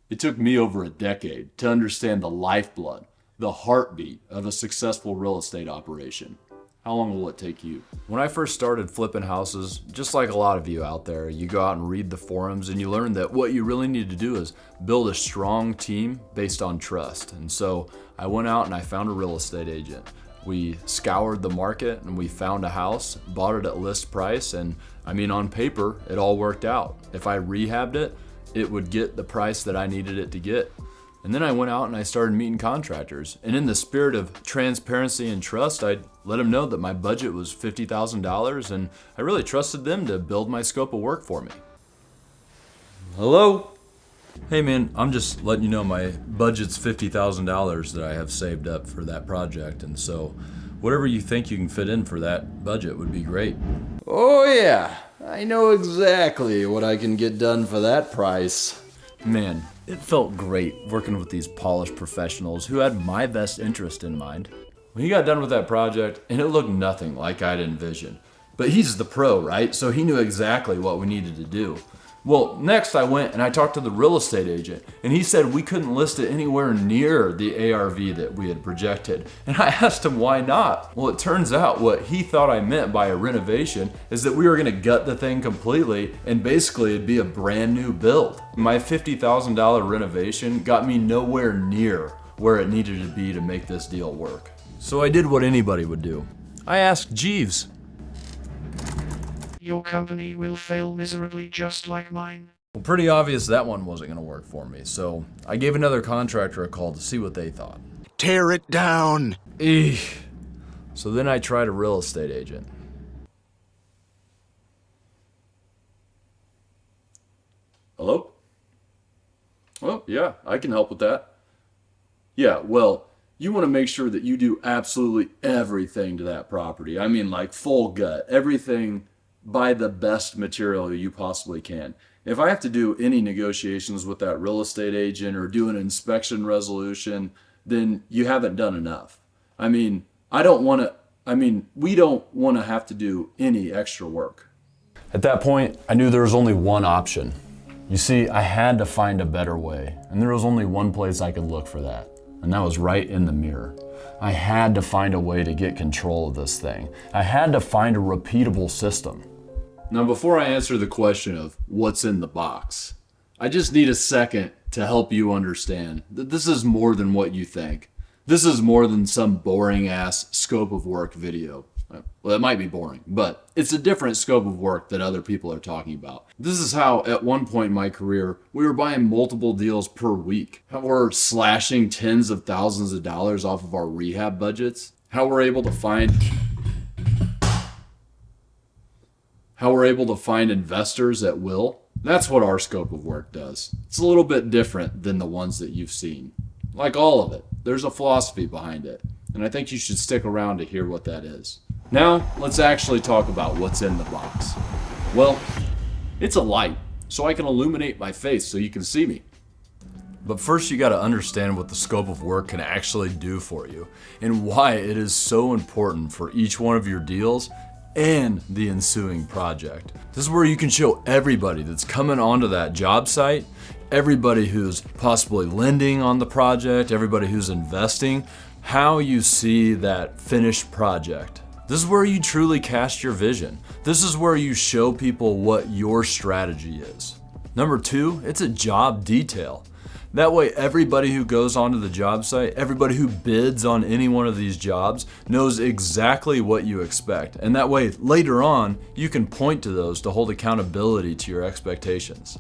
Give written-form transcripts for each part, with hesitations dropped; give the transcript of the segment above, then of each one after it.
It took me over a decade to understand the lifeblood, the heartbeat of a successful real estate operation. How long will it take you? When I first started flipping houses, just like a lot of you out there, you go out and read the forums and you learn that what you really need to do is build a strong team based on trust. And so I went out and I found a real estate agent. We scoured the market and we found a house, bought it at list price, and on paper, it all worked out. If I rehabbed it, it would get the price that I needed it to get. And then I went out and I started meeting contractors. And in the spirit of transparency and trust, I let them know that my budget was $50,000 and I really trusted them to build my scope of work for me. Hello? Hey man, I'm just letting you know my budget's $50,000 that I have saved up for that project. And so whatever you think you can fit in for that budget would be great. Oh yeah, I know exactly what I can get done for that price. Man, it felt great working with these polished professionals who had my best interest in mind. He got done with that project and it looked nothing like I'd envisioned. But he's the pro, right? So he knew exactly what we needed to do. Well, next I went and I talked to the real estate agent and he said we couldn't list it anywhere near the ARV that we had projected. And I asked him why not. Well, it turns out what he thought I meant by a renovation is that we were gonna gut the thing completely and basically it'd be a brand new build. My $50,000 renovation got me nowhere near where it needed to be to make this deal work. So I did what anybody would do. I asked Jeeves. Your company will fail miserably just like mine. Well, pretty obvious that one wasn't gonna work for me, so I gave another contractor a call to see what they thought. Tear it down! Eesh. So then I tried a real estate agent. Hello? Oh, yeah, I can help with that. Yeah, well, you want to make sure that you do absolutely everything to that property. Like full gut, everything. Buy the best material you possibly can. If I have to do any negotiations with that real estate agent or do an inspection resolution, then you haven't done enough. We don't want to have to do any extra work. At that point, I knew there was only one option. You see, I had to find a better way, and there was only one place I could look for that, and that was right in the mirror. I had to find a way to get control of this thing. I had to find a repeatable system. Now, before I answer the question of what's in the box, I just need a second to help you understand that this is more than what you think. This is more than some boring ass scope of work video. Well, it might be boring, but it's a different scope of work that other people are talking about. This is how, at one point in my career, we were buying multiple deals per week. How we're slashing tens of thousands of dollars off of our rehab budgets. How we're able to find investors at will. That's what our scope of work does. It's a little bit different than the ones that you've seen. Like all of it, there's a philosophy behind it, and I think you should stick around to hear what that is. Now, let's actually talk about what's in the box. Well, it's a light, so I can illuminate my face so you can see me. But first you gotta understand what the scope of work can actually do for you, and why it is so important for each one of your deals and the ensuing project. This is where you can show everybody that's coming onto that job site, everybody who's possibly lending on the project, everybody who's investing, how you see that finished project. This is where you truly cast your vision. This is where you show people what your strategy is. Number two, it's a job detail. That way everybody who goes onto the job site, everybody who bids on any one of these jobs knows exactly what you expect. And that way later on, you can point to those to hold accountability to your expectations.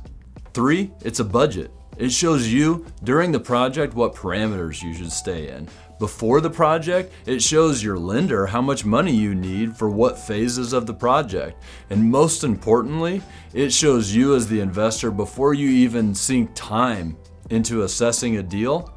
Three, it's a budget. It shows you during the project what parameters you should stay in. Before the project, it shows your lender how much money you need for what phases of the project. And most importantly, it shows you as the investor before you even sink time into assessing a deal,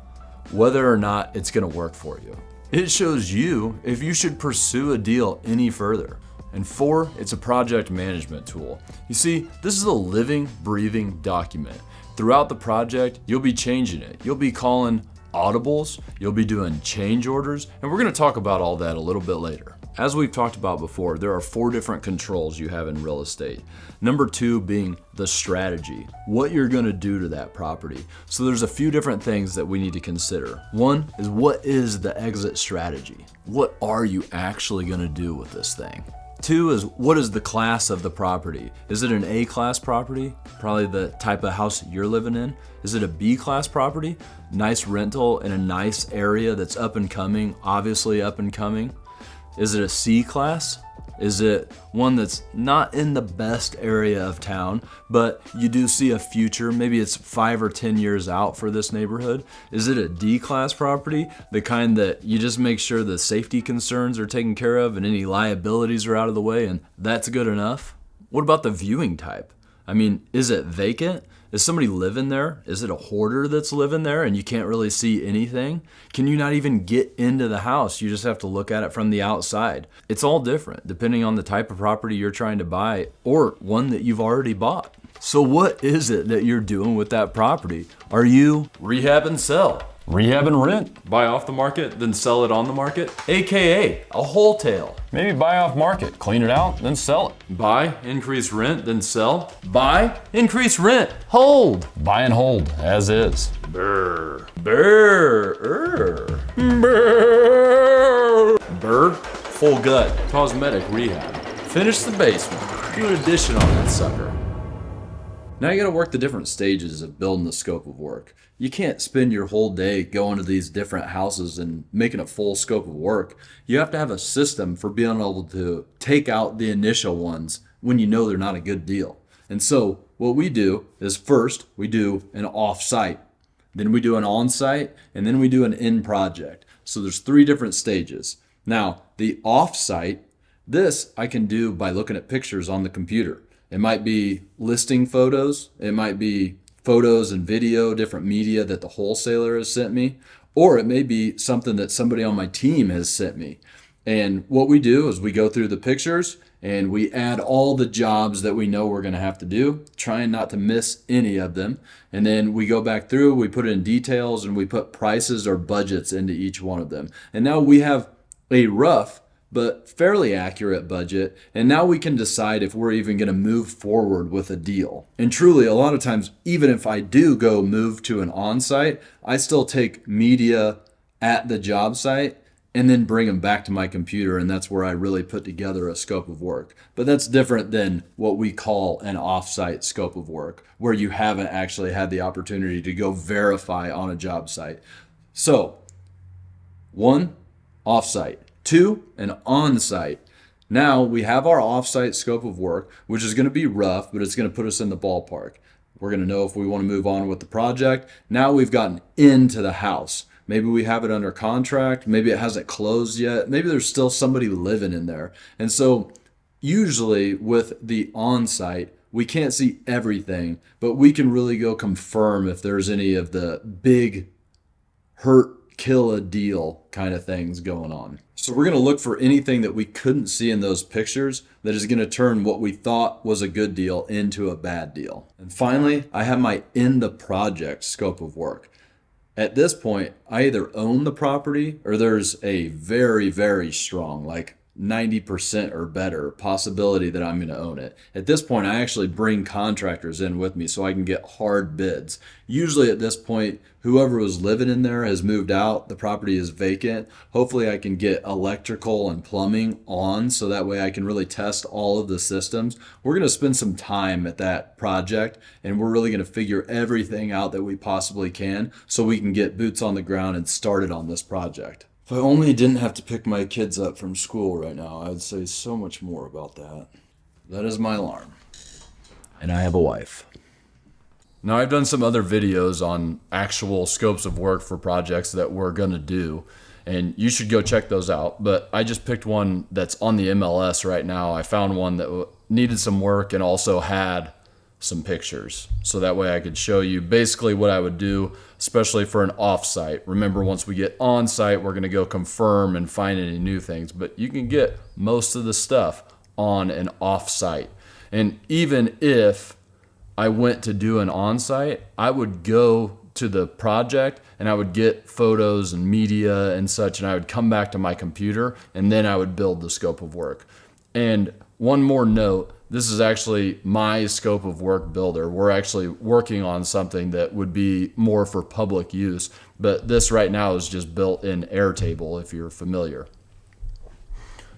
whether or not it's gonna work for you. It shows you if you should pursue a deal any further. And four, it's a project management tool. You see, this is a living, breathing document. Throughout the project, you'll be changing it. You'll be calling audibles, you'll be doing change orders, and we're gonna talk about all that a little bit later. As we've talked about before, there are 4 different controls you have in real estate. Number 2 being the strategy, what you're gonna do to that property. So there's a few different things that we need to consider. 1 is, what is the exit strategy? What are you actually gonna do with this thing? 2 is, what is the class of the property? Is it an A-class property? Probably the type of house you're living in. Is it a B-class property? Nice rental in a nice area that's up and coming, obviously up and coming. Is it a C-class? Is it one that's not in the best area of town, but you do see a future, maybe it's 5 or 10 years out for this neighborhood? Is it a D-class property, the kind that you just make sure the safety concerns are taken care of and any liabilities are out of the way and that's good enough? What about the viewing type? I mean, is it vacant? Is somebody living there? Is it a hoarder that's living there and you can't really see anything? Can you not even get into the house? You just have to look at it from the outside. It's all different depending on the type of property you're trying to buy or one that you've already bought. So what is it that you're doing with that property? Are you Rehab and sell. rehab and rent? Buy off the market, then sell it on the market, aka a wholesale. Maybe buy off market, clean it out, then sell it. Buy, increase rent, then sell. Buy, increase rent, hold. Buy and hold, as is. Brr. Brr. Brr. Brr. Full gut. Cosmetic rehab. Finish the basement. Do an addition on that sucker. Now you gotta work the different stages of building the scope of work. You can't spend your whole day going to these different houses and making a full scope of work. You have to have a system for being able to take out the initial ones when you know they're not a good deal. And so what we do is, first we do an off-site, then we do an on-site, and then we do an in-project. So there's 3 different stages. Now the off-site, this I can do by looking at pictures on the computer. It might be listing photos, it might be photos and video, different media that the wholesaler has sent me, or it may be something that somebody on my team has sent me. And what we do is we go through the pictures and we add all the jobs that we know we're gonna have to do, trying not to miss any of them. And then we go back through, we put in details, and we put prices or budgets into each one of them. And now we have a rough but fairly accurate budget, and now we can decide if we're even going to move forward with a deal. And truly, a lot of times, even if I do go move to an on-site, I still take media at the job site and then bring them back to my computer, and that's where I really put together a scope of work. But that's different than what we call an off-site scope of work, where you haven't actually had the opportunity to go verify on a job site. So, 1, off-site. 2, an on-site. Now we have our off-site scope of work, which is going to be rough, but it's going to put us in the ballpark. We're going to know if we want to move on with the project. Now we've gotten into the house. Maybe we have it under contract. Maybe it hasn't closed yet. Maybe there's still somebody living in there. And so usually with the on-site, we can't see everything, but we can really go confirm if there's any of the big hurt, kill a deal kind of things going on. So we're going to look for anything that we couldn't see in those pictures that is going to turn what we thought was a good deal into a bad deal. And finally, I have my in the project scope of work. At this point, I either own the property or there's a very, very strong, like 90% or better possibility that I'm going to own it. At this point, I actually bring contractors in with me so I can get hard bids. Usually at this point, whoever was living in there has moved out. The property is vacant. Hopefully I can get electrical and plumbing on so that way I can really test all of the systems. We're going to spend some time at that project and we're really going to figure everything out that we possibly can so we can get boots on the ground and started on this project. If I only didn't have to pick my kids up from school right now, I would say so much more about that. That is my alarm. And I have a wife. Now, I've done some other videos on actual scopes of work for projects that we're going to do, and you should go check those out. But I just picked one that's on the MLS right now. I found one that needed some work and also had some pictures. So that way I could show you basically what I would do, especially for an off-site. Remember, once we get on-site, we're going to go confirm and find any new things. But you can get most of the stuff on an off-site. And even if I went to do an on-site, I would go to the project and I would get photos and media and such, and I would come back to my computer and then I would build the scope of work. And one more note, this is actually my scope of work builder. We're actually working on something that would be more for public use, but this right now is just built in Airtable if you're familiar.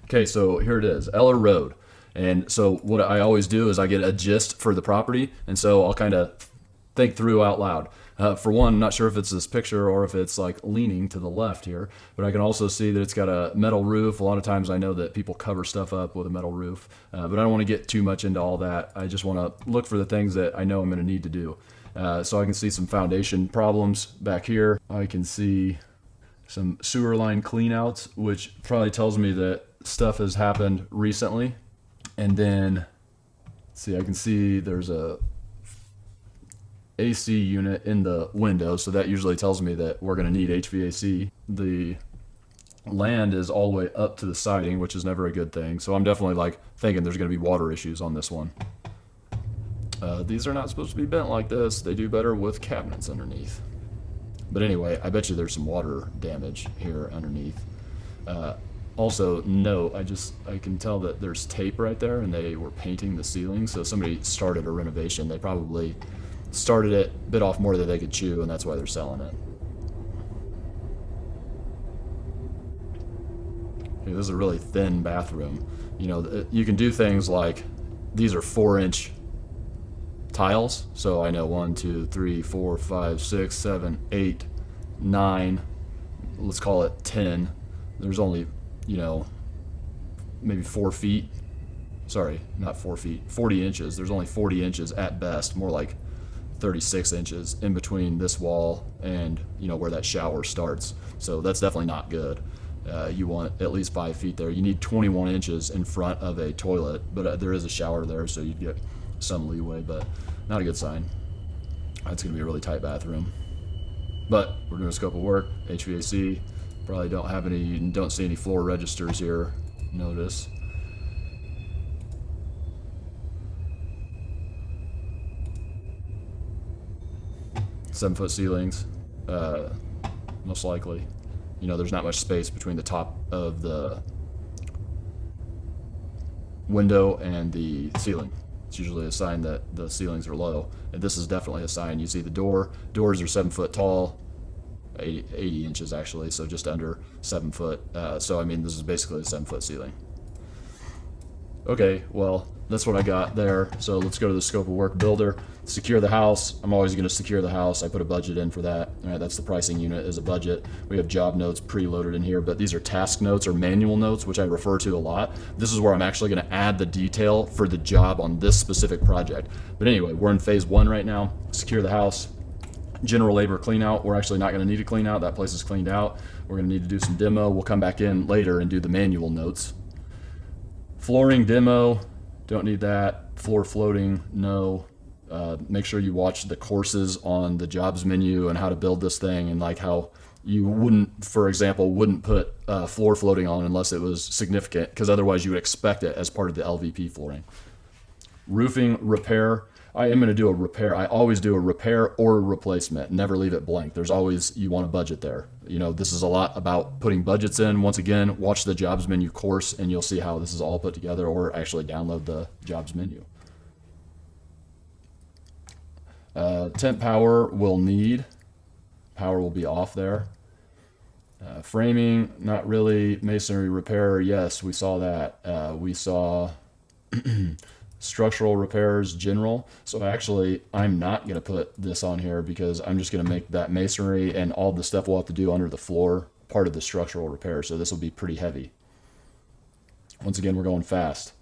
Okay, so here it is, Eller Road. And so what I always do is I get a gist for the property, and so I'll kind of think through out loud. For one, I'm not sure if it's this picture or if it's like leaning to the left here, but I can also see that it's got a metal roof. A lot of times I know that people cover stuff up with a metal roof, but I don't want to get too much into all that. I just want to look for the things that I know I'm going to need to do. So I can see some foundation problems back here. I can see some sewer line cleanouts, which probably tells me that stuff has happened recently. And then, see, I can see there's a AC unit in the window, so that usually tells me that we're going to need HVAC. The land is all the way up to the siding, which is never a good thing. So I'm definitely like thinking there's going to be water issues on this one. These are not supposed to be bent like this. They do better with cabinets underneath. But anyway, I bet you there's some water damage here underneath. Also, no, I can tell that there's tape right there, and they were painting the ceiling. So somebody started a renovation. They probably started it, bit off more than they could chew, and that's why they're selling it. This is a really thin bathroom. You know, you can do things like these are 4-inch tiles. So I know 1, 2, 3, 4, 5, 6, 7, 8, 9. Let's call it 10. There's only, you know, maybe 4 feet. Sorry, not 4 feet. 40 inches. There's only 40 inches at best, more like 36 inches in between this wall and, you know, where that shower starts. So that's definitely not good. You want at least 5 feet there. You need 21 inches in front of a toilet, but there is a shower there, so you'd get some leeway, but not a good sign. That's going to be a really tight bathroom. But we're doing a scope of work, HVAC. Probably don't have any, you don't see any floor registers here, notice. Seven-foot ceilings, most likely. You know, there's not much space between the top of the window and the ceiling. It's usually a sign that the ceilings are low. And this is definitely a sign. You see the doors are 7 foot tall, 80 inches actually, so just under 7 foot. So I mean, this is basically a 7-foot ceiling. Okay, well, that's what I got there. So let's go to the scope of work builder. Secure the house. I'm always going to secure the house. I put a budget in for that. All right, that's the pricing unit as a budget. We have job notes preloaded in here, but these are task notes or manual notes, which I refer to a lot. This is where I'm actually going to add the detail for the job on this specific project. But anyway, we're in phase 1 right now. Secure the house. General labor clean out. We're actually not going to need a clean out. That place is cleaned out. We're going to need to do some demo. We'll come back in later and do the manual notes. Flooring demo, don't need that. Floor floating, no. Make sure you watch the courses on the jobs menu and how to build this thing, and like how you wouldn't, for example, wouldn't put floor floating on unless it was significant, because otherwise you would expect it as part of the LVP flooring. Roofing repair. I am going to do a repair. I always do a repair or a replacement. Never leave it blank. There's always, you want a budget there. You know, this is a lot about putting budgets in. Once again, watch the jobs menu course and you'll see how this is all put together, or actually download the jobs menu. Temp power will need. Power will be off there. Framing, not really. Masonry repair, yes, we saw that. We saw structural repairs general. So actually, I'm not going to put this on here because I'm just going to make that masonry and all the stuff we'll have to do under the floor part of the structural repair. So this will be pretty heavy. Once again, we're going fast.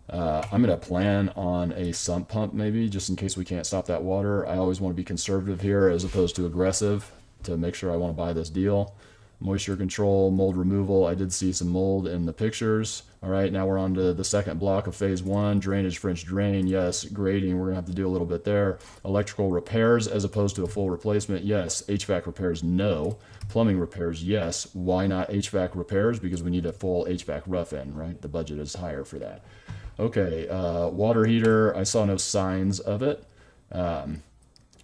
I'm going to plan on a sump pump maybe, just in case we can't stop that water. I always want to be conservative here as opposed to aggressive to make sure I want to buy this deal. Moisture control, mold removal. I did see some mold in the pictures. All right, now we're on to the second block of phase 1. Drainage, French drain, yes. Grading, we're gonna have to do a little bit there. Electrical repairs as opposed to a full replacement, yes. HVAC repairs, no. Plumbing repairs, yes. Why not HVAC repairs? Because we need a full HVAC rough-in, right? The budget is higher for that. Okay, water heater, I saw no signs of it.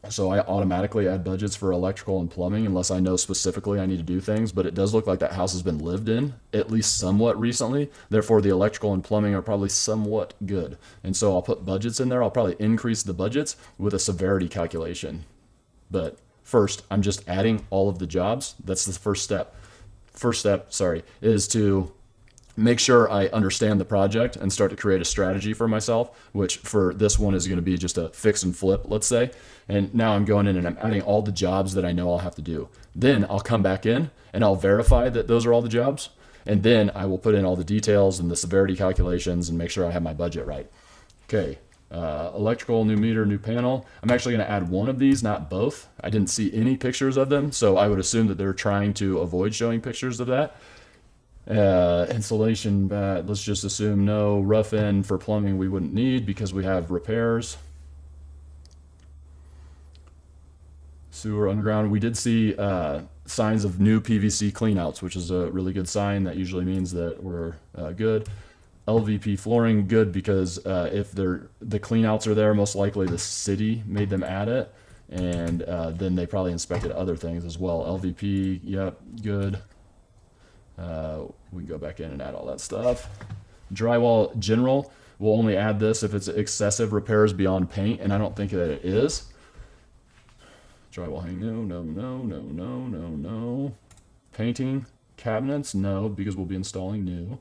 So I automatically add budgets for electrical and plumbing unless I know specifically I need to do things, but it does look like that house has been lived in at least somewhat recently. Therefore, the electrical and plumbing are probably somewhat good. And so I'll put budgets in there. I'll probably increase the budgets with a severity calculation. But first, I'm just adding all of the jobs. That's the first step. First step, sorry, is to make sure I understand the project and start to create a strategy for myself, which for this one is going to be just a fix and flip, let's say. And now I'm going in and I'm adding all the jobs that I know I'll have to do. Then I'll come back in and I'll verify that those are all the jobs. And then I will put in all the details and the severity calculations and make sure I have my budget right. Okay. Electrical, new meter, new panel. I'm actually going to add one of these, not both. I didn't see any pictures of them, so I would assume that they're trying to avoid showing pictures of that. Insulation, let's just assume no. Rough end for plumbing we wouldn't need because we have repairs. Sewer underground, we did see signs of new PVC cleanouts, which is a really good sign. That usually means that we're good. LVP flooring, good, because if the cleanouts are there, most likely the city made them add it, and then they probably inspected other things as well. LVP, yep, good. We can go back in and add all that stuff. Drywall general, we'll only add this if it's excessive repairs beyond paint, and I don't think that it is. Drywall hang, no. Painting cabinets, no, because we'll be installing new.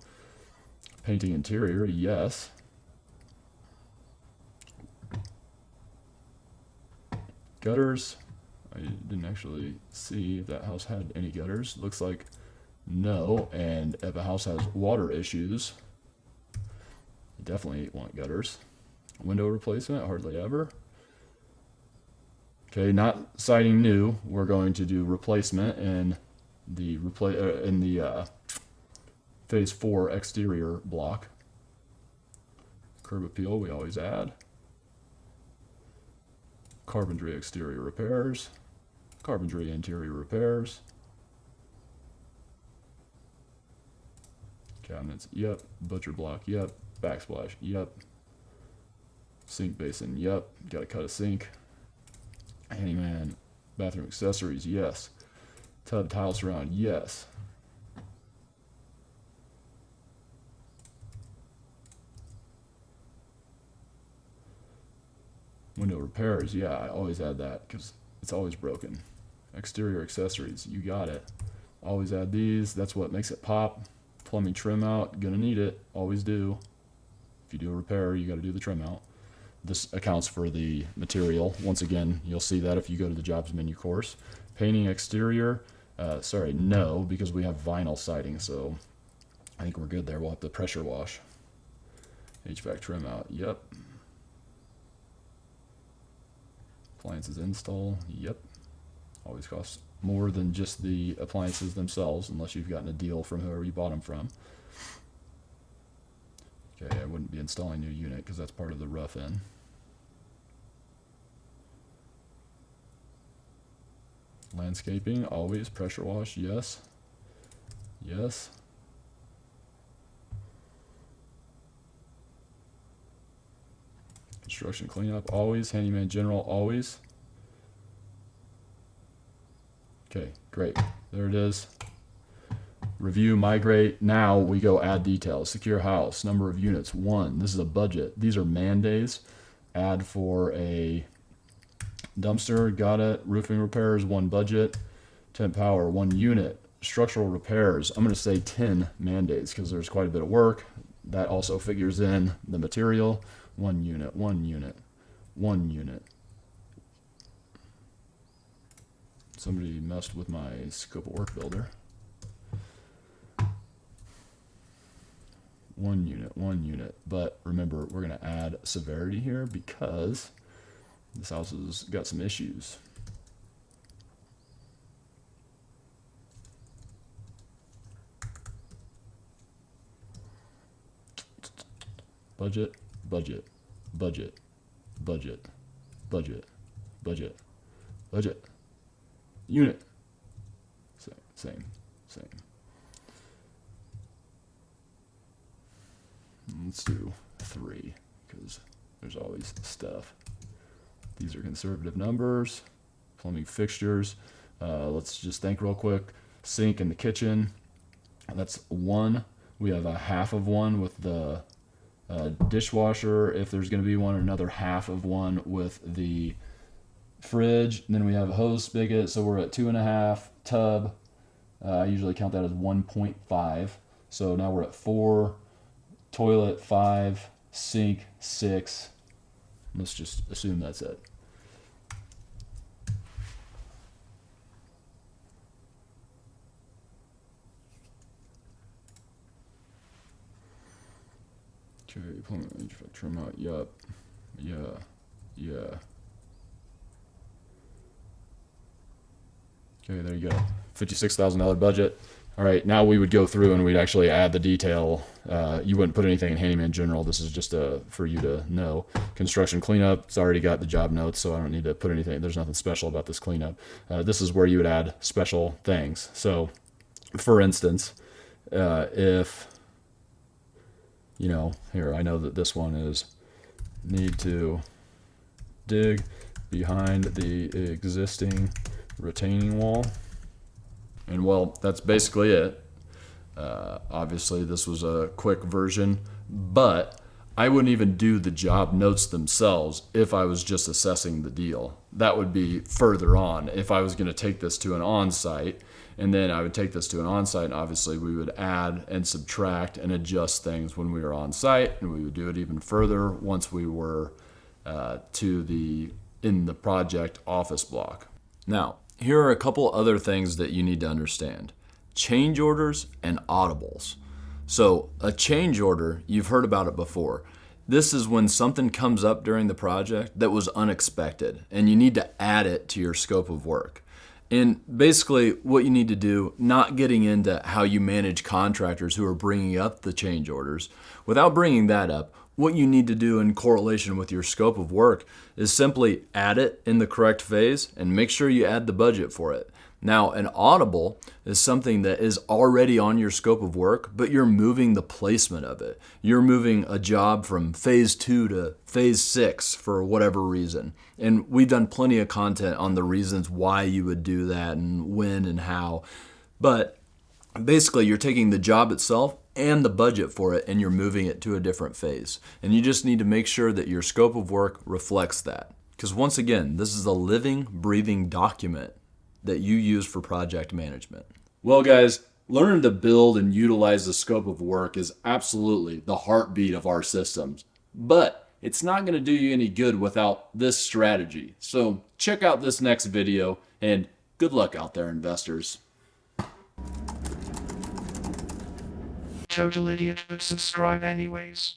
Painting interior, yes. Gutters, I didn't actually see if that house had any gutters. Looks like no, and if a house has water issues, you definitely want gutters. Window replacement, hardly ever. Okay, not siding new. We're going to do replacement in the Phase 4 exterior block. Curb appeal, we always add. Carpentry exterior repairs. Carpentry interior repairs. Cabinets, yep. Butcher block, yep. Backsplash, yep. Sink basin, yep. Gotta cut a sink. Handyman, bathroom accessories, yes. Tub tile surround, yes. Window repairs, yeah, I always add that because it's always broken. Exterior accessories, you got it. Always add these, that's what makes it pop. Plumbing trim out, gonna need it, always do. If you do a repair, you gotta do the trim out. This accounts for the material. Once again, you'll see that if you go to the jobs menu course. Painting exterior, sorry, no, because we have vinyl siding, so I think we're good there. We'll have to pressure wash. HVAC trim out, yep. Appliances install, yep. Always costs more than just the appliances themselves, unless you've gotten a deal from whoever you bought them from. Okay, I wouldn't be installing a new unit because that's part of the rough end. Landscaping, always pressure wash, yes. Yes. Construction cleanup, always. Handyman general, always. Okay, great. There it is. Review, migrate. Now we go add details. Secure house, number of units, 1. This is a budget. These are man days. Add for a dumpster, got it. Roofing repairs, 1 budget. Temp power, 1 unit. Structural repairs, I'm going to say 10 man days because there's quite a bit of work. That also figures in the material. 1 unit, 1 unit, 1 unit. Somebody messed with my scope of work builder. 1 unit, 1 unit. But remember, we're going to add severity here because this house has got some issues. Budget, budget, budget, budget, budget, budget, budget. Unit. Same. Let's do 3 because there's always stuff. These are conservative numbers. Plumbing fixtures. Let's just think real quick. Sink in the kitchen. That's 1. We have a half of 1 with the dishwasher, if there's going to be one, another half of 1 with the fridge. And then we have a hose spigot, so we're at 2.5. Tub, I usually count that as 1.5. So now we're at 4. Toilet 5. Sink 6. Let's just assume that's it. Okay, plumbing, HVAC, trim out, yup, yeah. Okay, there you go. $56,000 budget. All right, now we would go through and we'd actually add the detail. You wouldn't put anything in handyman general. This is just for you to know. Construction cleanup, it's already got the job notes, so I don't need to put anything. There's nothing special about this cleanup. This is where you would add special things. So, for instance, if, you know, here, I know that this one is need to dig behind the existing retaining wall. And well, that's basically it. Obviously, this was a quick version, but I wouldn't even do the job notes themselves if I was just assessing the deal. That would be further on. If I was going to take this to an on-site, and then I would take this to an on-site, and obviously we would add and subtract and adjust things when we were on-site, and we would do it even further once we were in the project office block. Now, here are a couple other things that you need to understand. Change orders and audibles. So a change order, you've heard about it before. This is when something comes up during the project that was unexpected and you need to add it to your scope of work. And basically what you need to do, not getting into how you manage contractors who are bringing up the change orders, without bringing that up, what you need to do in correlation with your scope of work is simply add it in the correct phase and make sure you add the budget for it. Now, an audible is something that is already on your scope of work, but you're moving the placement of it. You're moving a job from phase 2 to phase 6 for whatever reason. And we've done plenty of content on the reasons why you would do that and when and how. But basically, you're taking the job itself and the budget for it and you're moving it to a different phase. And you just need to make sure that your scope of work reflects that. Because once again, this is a living, breathing document that you use for project management. Well, guys, learning to build and utilize the scope of work is absolutely the heartbeat of our systems. But it's not going to do you any good without this strategy. So check out this next video and good luck out there, investors. Total idiot, but subscribe anyways.